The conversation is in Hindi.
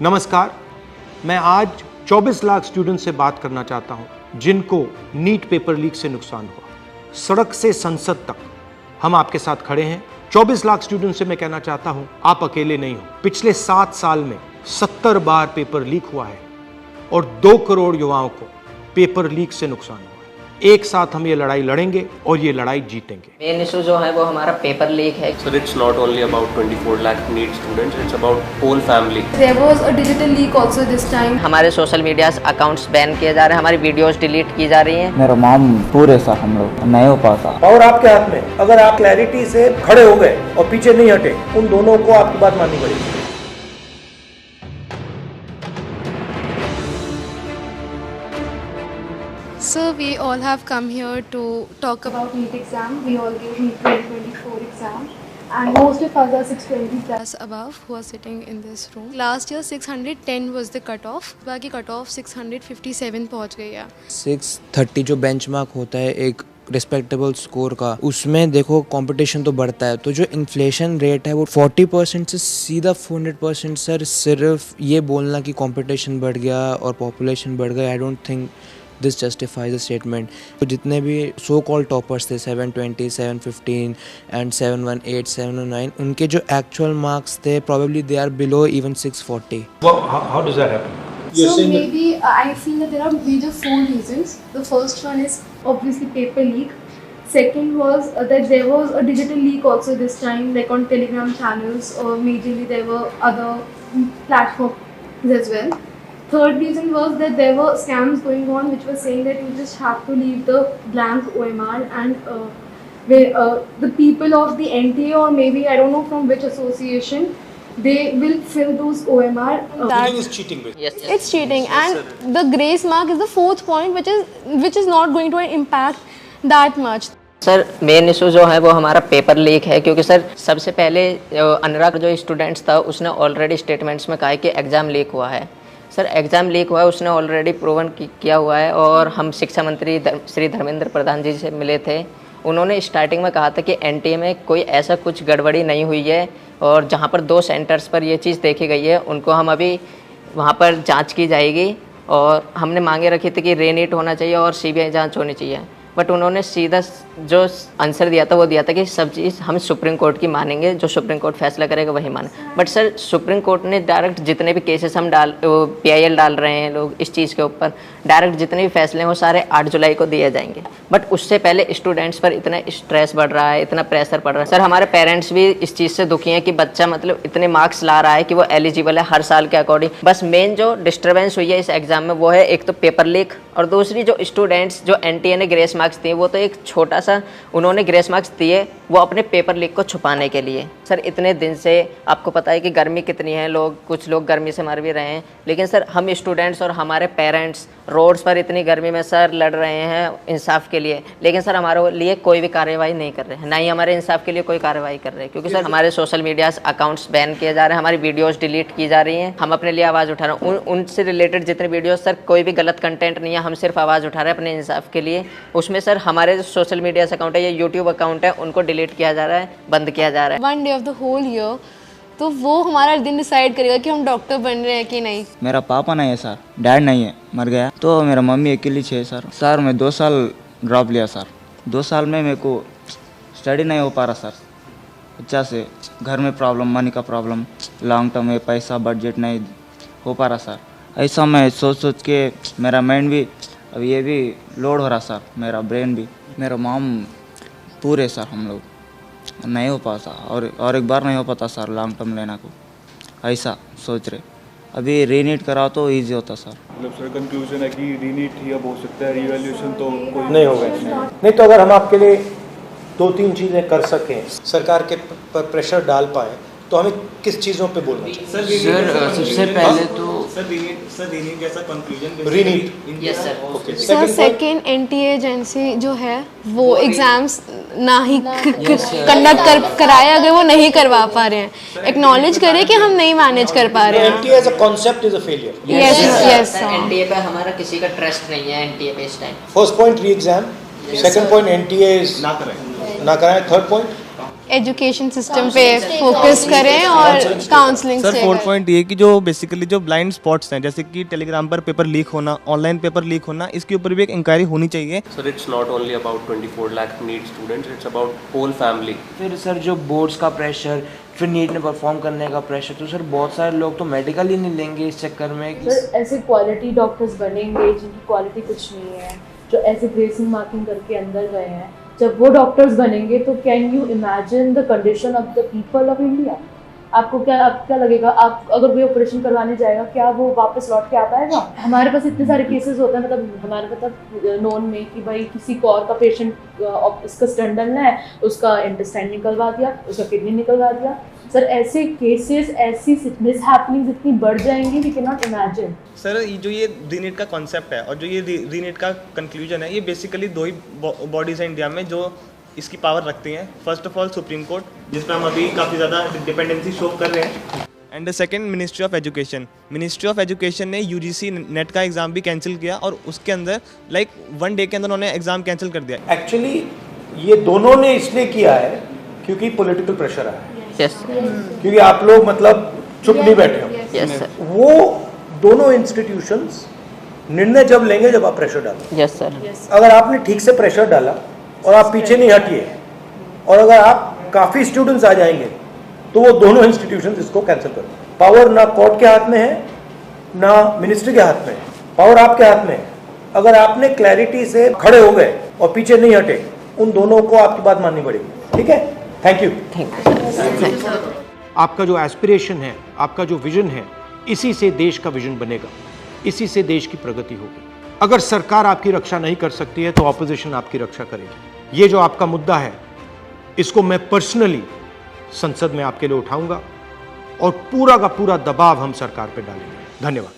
नमस्कार, मैं आज 24 लाख स्टूडेंट से बात करना चाहता हूं जिनको नीट पेपर लीक से नुकसान हुआ। सड़क से संसद तक हम आपके साथ खड़े हैं। 24 लाख स्टूडेंट से मैं कहना चाहता हूं, आप अकेले नहीं हो। पिछले 7 साल में 70 बार पेपर लीक हुआ है और 2 करोड़ युवाओं को पेपर लीक से नुकसान हुआ है। एक साथ हम ये लड़ाई लड़ेंगे और ये लड़ाई जीतेंगे। मेन इशू जो है वो हमारा पेपर लीक है। Sir, it's not only about 24 lakh NEET students, it's about whole family. There was a digital leak also this time. हमारे सोशल मीडिया अकाउंट्स बैन किए जा रहे हैं, हमारी वीडियोस डिलीट की जा रही हैं। मेरा माम पूरे सा हम लोग नहीं हो पाता। और आपके हाथ में, अगर आप क्लैरिटी से खड़े हो गए और पीछे नहीं हटे, उन दोनों को आपकी बात माननी पड़ेगी। So we all have come here to talk about NEET exam. We all gave NEET 2024 exam. And most of us are 620 plus above who are sitting in this room. Last year 610 was the cutoff. बाकी cutoff 657 पहुंच गई है। 630 जो बेंचमार्क होता है एक रिस्पेक्टेबल स्कोर का, उसमें देखो कंपटीशन तो बढ़ता है। तो जो इन्फ्लेशन रेट है वो 40% से सीधा 400%। सर सिर्फ ये बोलना कि कंपटीशन बढ़ गया और पॉपुलेशन बढ़ गया, I don't think this justifies the statement. तो जितने भी सो कॉल टॉपर्स थे 720, 715 एंड 718, 709, उनके जो एक्चुअल मार्क्स थे probably they are below even 640. How does that happen? So maybe I feel that there are major 4 reasons. The first one is obviously paper leak. Second was that there was a digital leak also this time, like on Telegram channels, or majorly there were other platforms as well. Third reason was that there were scams going on which were saying that you just have to leave the blank OMR and the people of the NTA, or maybe I don't know from which association, they will fill those OMR. That is cheating. Yes. It's cheating, and the grace mark is the 4th point, which is not going to impact that much. Sir main issue जो है वो हमारा पेपर लीक है, क्योंकि सर सबसे पहले अनुराग जो स्टूडेंट्स था उसने ऑलरेडी स्टेटमेंट्स में कहा है कि एग्ज़ाम लीक हुआ है। सर एग्ज़ाम लीक हुआ है, उसने ऑलरेडी प्रूवन किया हुआ है। और हम शिक्षा मंत्री श्री धर्मेंद्र प्रधान जी से मिले थे, उन्होंने स्टार्टिंग में कहा था कि एनटीए में कोई ऐसा कुछ गड़बड़ी नहीं हुई है, और जहां पर 2 सेंटर्स पर ये चीज़ देखी गई है उनको हम अभी वहां पर जांच की जाएगी। और हमने मांगे रखी थी कि रीनीट होना चाहिए और सीबीआई जांच होनी चाहिए, बट उन्होंने सीधा जो आंसर दिया था वो दिया था कि सब चीज़ हम सुप्रीम कोर्ट की मानेंगे, जो सुप्रीम कोर्ट फैसला करेगा वही माने। बट सर सुप्रीम कोर्ट ने डायरेक्ट जितने भी केसेस हम PIL डाल रहे हैं लोग इस चीज़ के ऊपर, डायरेक्ट जितने भी फैसले हैं वो सारे 8 जुलाई को दिए जाएंगे। बट उससे पहले स्टूडेंट्स पर इतना स्ट्रेस बढ़ रहा है, इतना प्रेशर पड़ रहा है। सर हमारे पेरेंट्स भी इस चीज़ से दुखी हैं कि बच्चा मतलब इतने मार्क्स ला रहा है कि वो एलिजिबल है हर साल के अकॉर्डिंग। बस मेन जो डिस्टर्बेंस हुई है इस एग्ज़ाम में वो है एक तो पेपर लीक, और दूसरी जो स्टूडेंट्स जो NTA ने ग्रेस मार्क्स दिए वो तो एक छोटा सा उन्होंने ग्रेस मार्क्स दिए वो अपने पेपर लीक को छुपाने के लिए। सर इतने दिन से आपको पता है कि गर्मी कितनी है, कुछ लोग गर्मी से मर भी रहे हैं, लेकिन सर हम स्टूडेंट्स और हमारे पेरेंट्स रोड्स पर इतनी गर्मी में सर लड़ रहे हैं इंसाफ के लिए, लेकिन सर हमारे लिए कोई भी कार्रवाई नहीं कर रहे हैं, ना ही हमारे इंसाफ के लिए कोई कार्रवाई कर रहे हैं। क्योंकि सर हमारे सोशल मीडिया अकाउंट्स बैन किए जा रहे हैं, हमारी वीडियोस डिलीट की जा रही हैं। हम अपने लिए आवाज़ उठा रहे हैं, उनसे रिलेटेड जितने वीडियोस सर कोई भी गलत कंटेंट नहीं है, हम सिर्फ आवाज़ उठा रहे हैं अपने इंसाफ के लिए। उसमें सर हमारे जो सोशल मीडिया अकाउंट है या यूट्यूब अकाउंट है उनको डिलीट किया जा रहा है, बंद किया जा रहा है। 1 day of the whole year, तो वो हमारा दिन डिसाइड करेगा कि हम डॉक्टर बन रहे हैं कि नहीं। मेरा पापा नहीं है सर, डैड नहीं है, मर गया। तो मेरा मम्मी अकेली है सर। सर मैं 2 साल ड्रॉप लिया सर। 2 साल में मेरे को स्टडी नहीं हो पा रहा सर, अच्छा से घर में प्रॉब्लम, मनी का प्रॉब्लम, लॉन्ग टर्म में पैसा बजट नहीं हो पा रहा सर। ऐसा मैं सोच के मेरा माइंड भी अब ये भी लोड हो रहा सर, मेरा ब्रेन भी। मेरा माम पूरे सर हम लोग नहीं हो पाता, और एक बार नहीं हो पाता सर लॉन्ग टर्म लेना को, ऐसा सोच रहे। अभी रीनीट कराओ तो इजी होता सर। मतलब सर कंक्लूजन है कि रीनीट ही अब हो सकता है, रिवैल्यूएशन तो कोई नहीं होगा। नहीं तो अगर हम आपके लिए 2-3 चीज़ें कर सकें, सरकार के पर प्रेशर डाल पाए, तो हमें किस चीज़ों पे बोलना चाहिए? सर सबसे पहले तो रीनीट जैसा conclusion yes sir. Sir second NTA agency जो है वो एग्जाम्स ना ही कंडक्ट कराए, अगर वो नहीं करवा पा रहे हैं, एक्नॉलेज करें कि हम नहीं मैनेज कर पा रहे हैं। NTA as a concept is a failure. Yes NTA पे हमारा किसी का ट्रस्ट नहीं है NTA पे इस टाइम। फर्स्ट पॉइंट री exam, second point NTA is ना कराएं। थर्ड पॉइंट एजुकेशन सिस्टम पे फोकस करें और काउंसलिंग सर से 4 करें। पॉइंट ये कि जो बेसिकली जो ब्लाइंड स्पॉट्स हैं जैसे कि टेलीग्राम पर पेपर लीक होना, ऑनलाइन पेपर लीक होना, इसके ऊपर भी एक इंक्वायरी होनी चाहिए। Sir, it's not only about 24 lakh NEET students, it's about whole family. फिर सर जो बोर्ड्स का प्रेशर, फिर नीट में परफॉर्म करने का प्रेशर, तो सर बहुत सारे लोग तो मेडिकल ही नहीं लेंगे इस चक्कर में। सर ऐसे क्वालिटी डॉक्टर्स बनेंगे जिनकी क्वालिटी कुछ नहीं है, जो ऐसे ग्रेसिंग मार्किंग करके अंदर गए हैं, जब वो डॉक्टर्स बनेंगे तो can you imagine the condition of the people of India. आपको क्या लगेगा, आप अगर कोई ऑपरेशन करवाने जाएगा, क्या वो वापस लौट के आ पाएगा? हमारे पास इतने सारे केसेस होते हैं, मतलब हमारे मतलब नोन में कि भाई किसी को और का पेशेंट इसका स्टंट डालना है, उसका इंटेस्टाइन निकलवा दिया, उसका किडनी निकलवा दिया। सर ऐसे केसेस, ऐसी मिसहैपनिंग्स इतनी बढ़ जाएंगी, we can not imagine. Sir जो ये रीनीट का कॉन्सेप्ट है और जो ये रीनीट का कंक्लूजन है, ये बेसिकली दो ही बॉडीज़ हैं इंडिया में जो इसकी पावर रखती हैं। First of all supreme court, जिस पर हम अभी काफ़ी ज़्यादा डिपेंडेंसी शो कर रहे हैं, and second ministry of education. Ministry of education ने यूजीसी नेट का एग्ज़ाम भी कैंसिल किया और उसके अंदर लाइक 1 डे के अंदर उन्होंने एग्ज़ाम कैंसिल कर दिया। एक्चुअली ये दोनों ने इसलिए किया है क्योंकि पॉलिटिकल प्रेशर आया है, यस क्योंकि आप लोग मतलब चुप नहीं बैठे हो। यस सर, वो दोनों इंस्टीट्यूशंस निर्णय जब लेंगे जब आप प्रेशर डालो। यस सर, अगर आपने ठीक से प्रेशर डाला और आप पीछे नहीं हटिए, और अगर आप काफ़ी स्टूडेंट्स आ जाएंगे तो वो दोनों इंस्टीट्यूशंस इसको कैंसिल कर दें। पावर ना कोर्ट के हाथ में है ना मिनिस्ट्री के हाथ में है, पावर आपके हाथ में है। अगर आपने क्लैरिटी से खड़े हो गए और पीछे नहीं हटे, उन दोनों को आपकी बात माननी पड़ेगी। ठीक है, थैंक यू। आपका जो एस्पिरेशन है, आपका जो विजन है, इसी से देश का विजन बनेगा, इसी से देश की प्रगति होगी। अगर सरकार आपकी रक्षा नहीं कर सकती है तो ऑपोजिशन आपकी रक्षा करेगी। ये जो आपका मुद्दा है, इसको मैं पर्सनली संसद में आपके लिए उठाऊंगा और पूरा का पूरा दबाव हम सरकार पे डालेंगे। धन्यवाद।